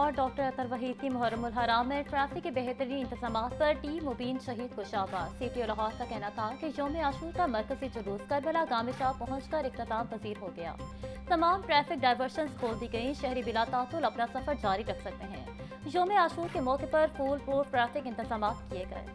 Record doctor अतर वहीद की मुहर्रमुल हराम में traffic के बेहतरीन इंतजाम पर टीम मुबीन शहीद को शाबाश। सिटी लाहौर का कहना था कि यौम आशूर का मरकजी जुलूस करबला गामे शाह पहुंचकर इख्तिताम पजीर हो गया। तमाम ट्रैफिक डायवर्शन खोल दी गई। शहरी बिला तातुल अपना सफर जारी रख सकते हैं। यौम आशूर के मौके पर फुल प्रूफ ट्रैफिक इंतजाम किए गए।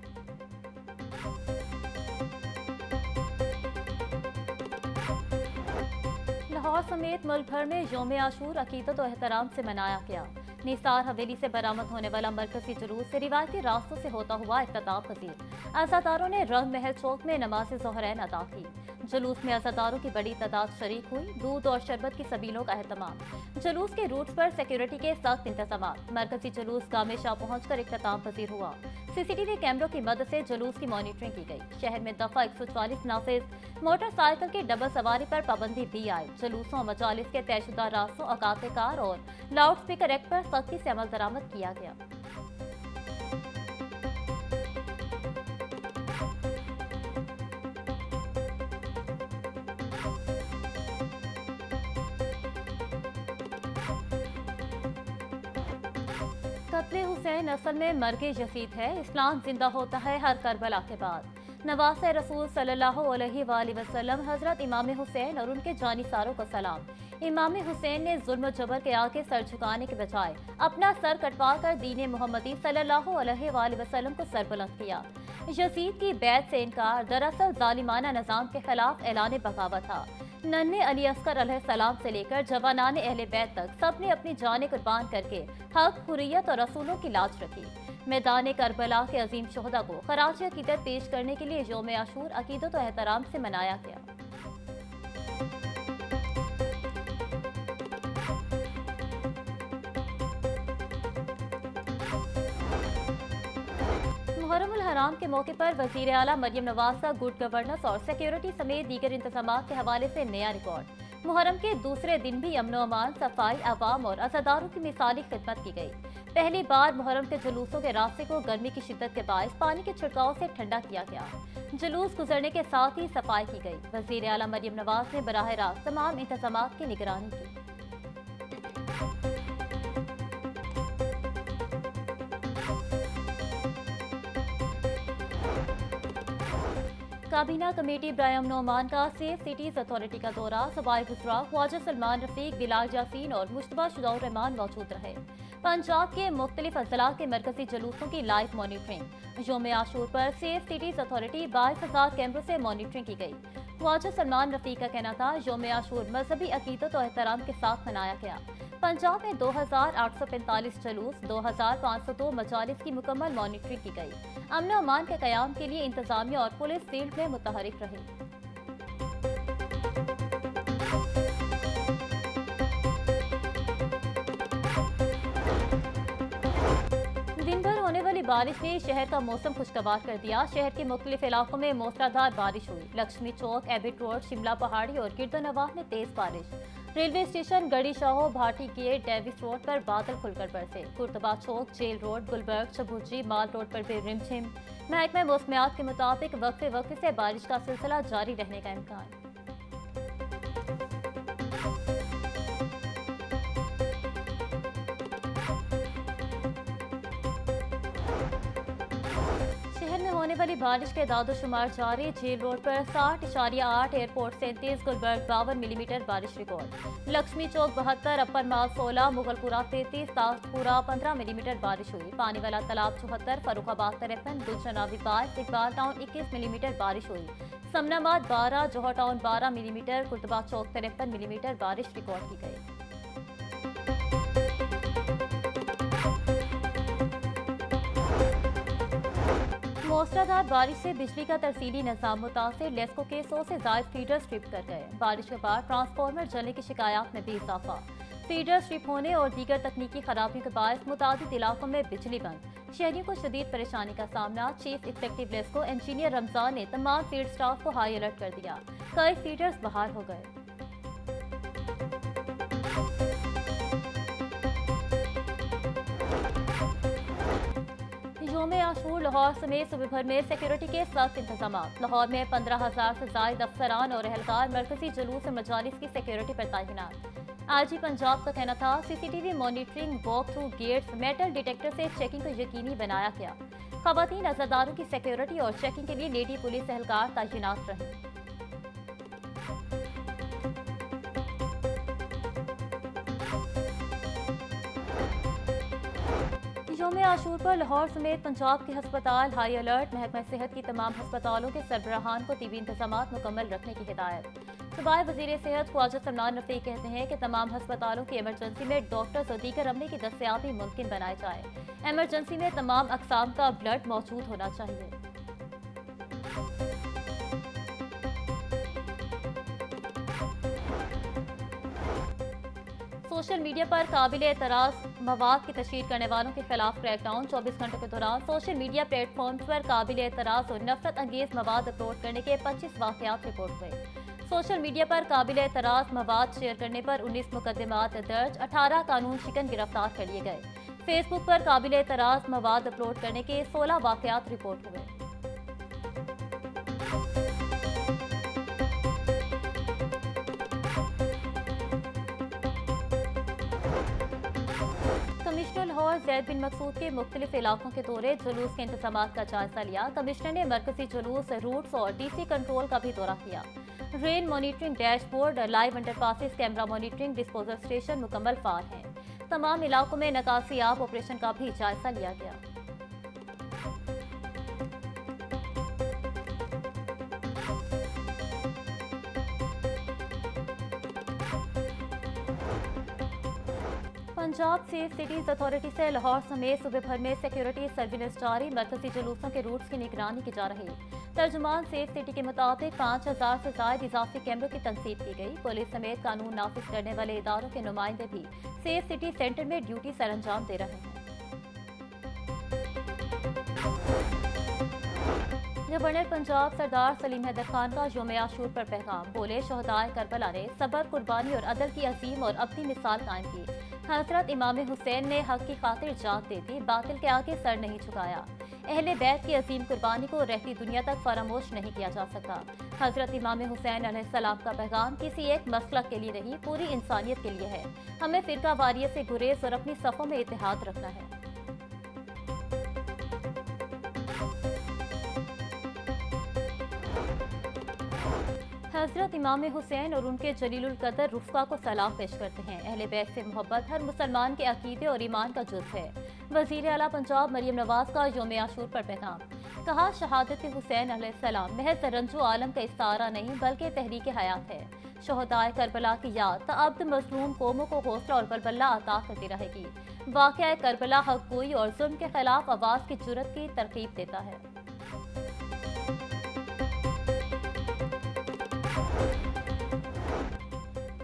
लाहौर समेत मुल्क भर में यौम आशूर अकीदत और एहतराम से मनाया गया। निसार हवेली से बरामद होने वाला मरकजी जुलूस से रिवायती रास्तों से होता हुआ इख्तिताम पजीर। अज़ादारों ने रंग महल चौक में नमाज ज़ोहरैन अदा की। जुलूस में अज़ादारों की बड़ी तादाद शरीक हुई। दूध और शरबत की सबीलों का अहतमाम। जुलूस के रूट्स पर सिक्योरिटी के सख्त इंतजाम। मरकजी जुलूस गामे शाह पहुंचकर इख्तिताम पजीर हुआ। सीसीटीवी कैमरों की मदद से जुलूस की मॉनिटरिंग की गई। शहर में दफा 140 नाफिज। मोटरसाइकिल की डबल सवारी पर पाबंदी दी आई। जुलूसों मजालिस के तयशुदा रास्तों अकाते कार और लाउड स्पीकर एक्ट पर सख्ती से अमल दरामद किया गया। कत्ले हुसैन असल में मर्गे यजीद है। इस्लाम जिंदा होता है हर करबला के बाद। नवासे रसूल सल्लल्लाहु अलैहि वसल्लम हजरत इमाम हुसैन और उनके जानिसारों को सलाम। इमाम हुसैन ने जुल्म जबर के आगे सर झुकाने के बजाय अपना सर कटवा कर दीन मोहम्मदी सल्लल्लाहु अलैहि वसल्लम को सरबुलंद किया। यजीद की बैत से इनकार दरअसल जालिमाना निजाम के खिलाफ ऐलान बगावत था। नन्हे अली अस्कर अलैहिस्सलाम से लेकर जवानाने अहले बैत तक सबने अपनी जानें कुर्बान करके हक, हुर्रियत और रसूलों की लाज रखी। मैदान करबला के अजीम शोहदा को खराज अकीदत पेश करने के लिए यौम आशूर अकीदत और एहतराम से मनाया गया। मुहर्रमुल हराम के मौके पर वजीर आला मरियम नवाज का गुड गवर्नेंस और सिक्योरिटी समेत दीगर इंतजाम के हवाले से नया रिकॉर्ड। मुहर्रम के दूसरे दिन भी अमन अमान, सफाई, अवाम और अज़ादारों की मिसाली खिदमत की गई। पहली बार मुहर्रम के जुलूसों के रास्ते को गर्मी की शिद्दत के बायस पानी के छिड़काव से ठंडा किया गया। जुलूस गुजरने के साथ ही सफाई की गई। वजीर आला मरियम नवाज ने बराह रास्त तमाम इंतजाम की निगरानी की। काबीना कमेटी बराए अमन अमान का सेफ सिटीज अथॉरिटी का दौरा। सवाई गुजरा ख्वाजा सलमान रफीक, बिलाल यासीन और मुश्तबा शुजाउर रहमान मौजूद रहे। पंजाब के मुख्तलिफ अजला के मरकजी जुलूसों की लाइव मॉनिटरिंग। यौम आशूर पर सेफ सिटीज अथॉरिटी 22,000 कैमरों से मॉनिटरिंग की गई। ख्वाजा सलमान रफीक का कहना था यौम आशूर मजहबी अकीदत और एहतराम के साथ मनाया गया। पंजाब में 2,845 जुलूस, 2,502 मजालिस की मुकम्मल मॉनिटरिंग की गई। अमन अमान के कयाम के लिए इंतजामिया और पुलिस फील्ड में मुतहरिक रही। दिन भर होने वाली बारिश ने शहर का मौसम खुशगवार कर दिया। शहर के मुख्तलिफ इलाकों में मूसलाधार बारिश हुई। लक्ष्मी चौक, एबिट रोड, शिमला पहाड़ी और गिरदोनवाह में तेज बारिश। Railway station, Garhi Shahu, Bhati gate, Davis road पर बादल खुलकर बरसे। Qurtaba Chowk, jail road, Gulberg, Chauburji, mall road पर भी रिमझिम। महकमा मौसमियात के मुताबिक वक्फे वक्फे से बारिश का सिलसिला जारी रहने का इम्कान। शहर में होने वाली बारिश के दादोशुमार जारी। जेल रोड पर 60.8, एयरपोर्ट 37, गुलबर्ग 52 मिलीमीटर बारिश रिकॉर्ड। लक्ष्मी चौक 72, अपर माल 16, मुगलपुरा 33, ताजपुरा 15 मिलीमीटर बारिश हुई। पानी वाला तालाब 74, फरुखाबाद 53, गुलशनावी 22, इकबाल टाउन 21 मिलीमीटर बारिश हुई। समनाबाद 12, जौहर टाउन 12 मिलीमीटर, कुर्तबा चौक 53 मिलीमीटर बारिश रिकॉर्ड की गई। मूसलाधार बारिश से बिजली का तरसीली निजाम मुतासिर। लेस्को के 100 से ज्यादा फीडर स्ट्रिप कर गए। बारिश के बाद ट्रांसफार्मर जलने की शिकायत में भी इजाफा। फीडर स्ट्रिप होने और दीगर तकनीकी खराबियों के बायस मुताबिक इलाकों में बिजली बंद। शहरियों को शदीद परेशानी का सामना। Chief executive LESCO engineer Ramzan ने तमाम फील्ड स्टाफ को हाई अलर्ट कर दिया। कई फीडर्स बहाल हो गए। यौम योम आशूर लाहौर समेत सूबे भर में सिक्योरिटी के सख्त इंतजाम। लाहौर में 15,000 से जायद अफसरान और एहलकार मरकजी जुलूस और मजालिस की सिक्योरिटी पर तैनात। आईजी पंजाब का कहना था CCTV monitoring, walk through gates, metal detector से चेकिंग को यकीनी बनाया गया। खवातीन अज़ादारों की सिक्योरिटी और चेकिंग के लिए लेडी पुलिस एहलकार तैनात रहे। योम आशूर पर लाहौर समेत पंजाब के हस्पताल हाई अलर्ट। महकमा सेहत की तमाम हस्पतालों के सरबराहान को तिबी इंतजाम मुकम्मल रखने की हिदायत। सूबाई वजीर सेहत ख्वाजा सलमान रफीक कहते हैं कि तमाम हस्पतालों की इमरजेंसी में डॉक्टर्स और दीगर अमले की दस्तयाबी मुमकिन बनाई जाए। इमरजेंसी में तमाम अकसाम का ब्लड मौजूद होना चाहिए। सोशल मीडिया पर काबिल एतराज़ मवाद की तशहीर करने वालों के खिलाफ क्रैकडाउन। 24 घंटों के दौरान सोशल मीडिया प्लेटफॉर्म्स पर काबिल एतराज़ और नफरत अंगेज मवाद अपलोड करने के 25 वाक़यात रिपोर्ट हुए। सोशल मीडिया पर काबिल एतराज़ मवाद शेयर करने पर 19 मुकदमात दर्ज, 18 कानून शिकन गिरफ्तार कर लिए गए। फेसबुक पर काबिल एतराज़ मवाद अपलोड करने के 16 वाक़यात रिपोर्ट हुए। कमिश्नर लाहौर जैद बिन मकसूद के मुख्तलिफ इलाकों के दौरे, जुलूस के इंतजाम का जायजा लिया। कमिश्नर ने मरकजी जुलूस रूट्स और डीसी कंट्रोल का भी दौरा किया। Rain monitoring dashboard, live underpasses, camera monitoring, disposal station मुकम्मल फार हैं। तमाम इलाकों में नकासियाब ऑपरेशन का भी जायजा लिया गया। पंजाब सेफ सिटीज अथॉरिटी से लाहौर समेत सूबे भर में सिक्योरिटी सर्विलेंस जारी। मरकजी जुलूसों के रूट्स की निगरानी की जा रही। तर्जुमान सेफ सिटी के मुताबिक 5,000 से ज्यादा इजाफी कैमरों की तनसीब की गई। पुलिस समेत कानून नाफिज करने वाले इदारों के नुमाइंदे भी सेफ सिटी सेंटर में ड्यूटी सर अंजाम दे रहे हैं। गवर्नर पंजाब सरदार सलीम हैदर खान का योम आशूर पर पैगाम। बोले, शहदाए करबला ने सबर, कुर्बानी और अदल की अजीम और अपनी मिसाल कायम की। हजरत इमाम हुसैन ने हक की खातिर जान दे दी, बातिल के आगे सर नहीं झुकाया। अहले बैत की अजीम कुर्बानी को रहती दुनिया तक फरामोश नहीं किया जा सकता। हजरत इमाम हुसैन अलैहिस्सलाम का पैगाम किसी एक मसलक के लिए नहीं, पूरी इंसानियत के लिए है। हमें फिरका वारियत से गुरेज और अपनी सफ़ों में इत्तेहाद रखना है। हजरत इमाम हुसैन और उनके जलीलुल कदर रुफ़का को सलाम पेश करते हैं। अहले बैत से मोहब्बत हर मुसलमान के अकीदे और ईमान का जुज़ है। वज़ीर आला पंजाब मरियम नवाज का योम आशूर पर पैगाम। कहा, शहादत हुसैन अलैहिस्सलाम महज रंजो आलम का इस्तारा नहीं बल्कि तहरीक हयात है। शहदाए करबला की याद तअब्द मज़लूम कौमों को हौसला और बलबला अता करती रहेगी। वाक़या करबला हक़ गोई और जुल्म के खिलाफ आवाज़ की जुर्रत की तरकीब देता है।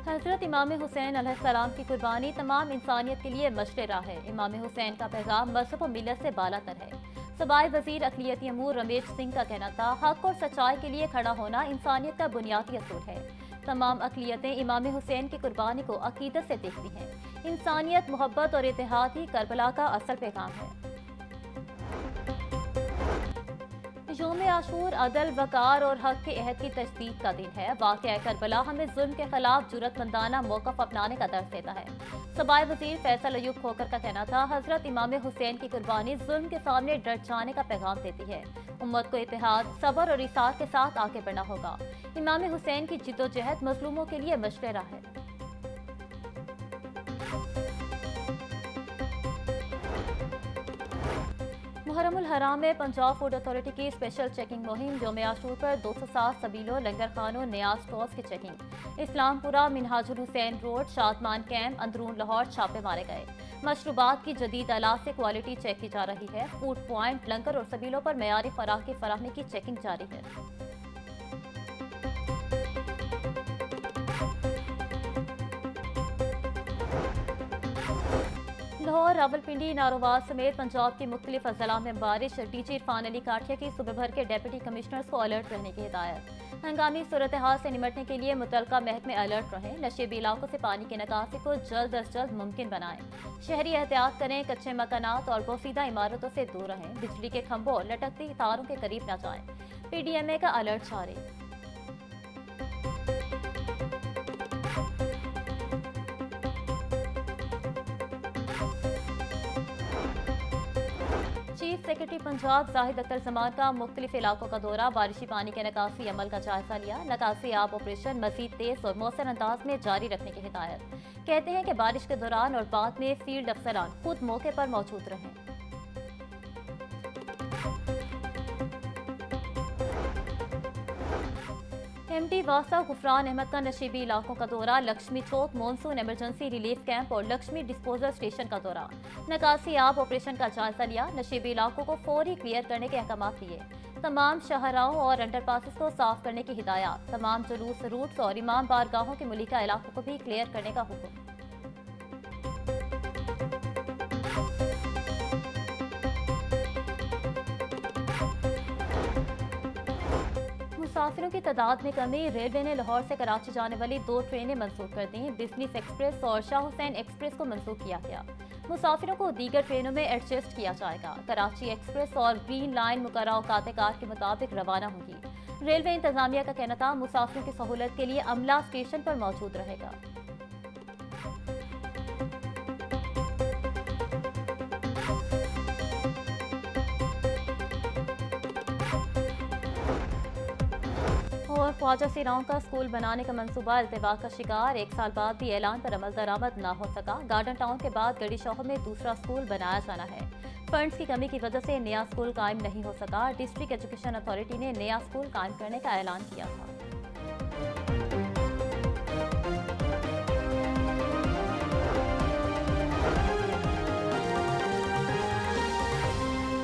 हजरत इमाम हुसैन अलैहिस्सलाम की कुर्बानी तमाम इंसानियत के लिए मशरे राह है। इमाम हुसैन का पैगाम मज़हब और मिलत से बालातर है। सूबाई वजीर अक़लियती अमूर रमेश सिंह का कहना था, हक और सच्चाई के लिए खड़ा होना इंसानियत का बुनियादी असूल है। तमाम अक़लियतें इमाम हुसैन की कुर्बानी को अक़ीदत से देखती हैं। इंसानियत, मोहब्बत और इत्तेहाद ही करबला का असल पैगाम है। योम आशूर अदल, वकार और हक के अहद की तजदीद का दिन है। वाक़या करबला हमें जुल्म के खिलाफ जुर्रतमंदाना मौक़िफ़ अपनाने का दर्स देता है। सूबाई वज़ीर फैसल अयूब खोकर का कहना था, हजरत इमाम हुसैन की कुर्बानी जुल्म के सामने डट जाने का पैगाम देती है। उम्मत को इत्तेहाद, सब्र और इसार के साथ आगे बढ़ना होगा। इमाम हुसैन की जिद्दोजहद मज़लूमों के लिए मशरे राह है। मुहर्रमुल हराम में पंजाब फूड अथॉरिटी की स्पेशल चेकिंग मुहिम। योम आशूर पर 207 सबीलों, लंगर खानों, न्याज स्टॉल्स की checking. Islampura, Minhajul Hussain road, Shadman camp, अंदरून लाहौर छापे मारे गए। मशरूबात की जदीद आलात से क्वालिटी चेक की जा रही है। फूड पॉइंट, लंगर और सबीलों पर मयारी खुराक की फराहमी की चेकिंग जारी है। लाहौर लाहौर, रावलपिंडी, नारोवाल समेत पंजाब के मुख्तलिफ अजला में बारिश। डीजी इरफान अली काठिया की सुबह भर के डिप्टी कमिश्नर्स को अलर्ट रहने की हिदायत। हंगामी सूरत हाल से निपटने के लिए मुतलका महकमे अलर्ट रहें। नशेबी इलाकों से पानी की निकासी को जल्द अज जल्द मुमकिन बनाएं। शहरी एहतियात करें, कच्चे मकानात और बोसीदा इमारतों से दूर रहें। बिजली के खंभों, लटकती तारों के करीब न जाएं। PDMA का अलर्ट जारी। चीफ सेक्रेटरी पंजाब जाहिद अख्तर जमान का मुख्तलिफ इलाकों का दौरा। बारिशी पानी के निकासी अमल का जायजा लिया। निकासी आब ऑपरेशन मजीद तेज और मौसर अंदाज में जारी रखने की हिदायत। कहते हैं कि बारिश के दौरान और बाद में फील्ड अफसरान खुद मौके पर मौजूद रहें। MD वासा गुफरान अहमद का नशीबी इलाकों का दौरा। लक्ष्मी चौक मॉनसून इमरजेंसी रिलीफ कैंप और लक्ष्मी डिस्पोजल स्टेशन का दौरा। निकासी आब ऑपरेशन का जायजा लिया। नशीबी इलाकों को फौरी क्लियर करने के अहकाम दिए। तमाम शाहराहों और अंडरपासेस को साफ करने की हिदायत। तमाम जुलूस रूट्स और इमाम बारगाहों के मुलिका इलाकों को भी क्लियर करने का हुक्म। मुसाफिरों की तादाद में कमी। रेलवे ने लाहौर से कराची जाने वाली 2 ट्रेनें मंसूख कर दी। बिजनेस एक्सप्रेस और शाह हुसैन एक्सप्रेस को मंसूख किया गया। मुसाफिरों को दीगर ट्रेनों में एडजस्ट किया जाएगा। कराची एक्सप्रेस और ग्रीन लाइन मुकर्रर औकात कार के मुताबिक रवाना होंगी। रेलवे इंतजामिया का कहना था मुसाफिरों की सहूलत के लिए अमला स्टेशन पर मौजूद रहेगा। और ख्वाजा सिराओं का स्कूल बनाने का मंसूबा इल्तिवाक का शिकार। 1 साल बाद भी ऐलान पर अमल दरामद न हो सका। गार्डन टाउन के बाद गड़ी शौहर में दूसरा स्कूल बनाया जाना है। फंड्स की कमी की वजह से नया स्कूल कायम नहीं हो सका। डिस्ट्रिक्ट एजुकेशन अथॉरिटी ने नया स्कूल कायम करने का ऐलान किया था।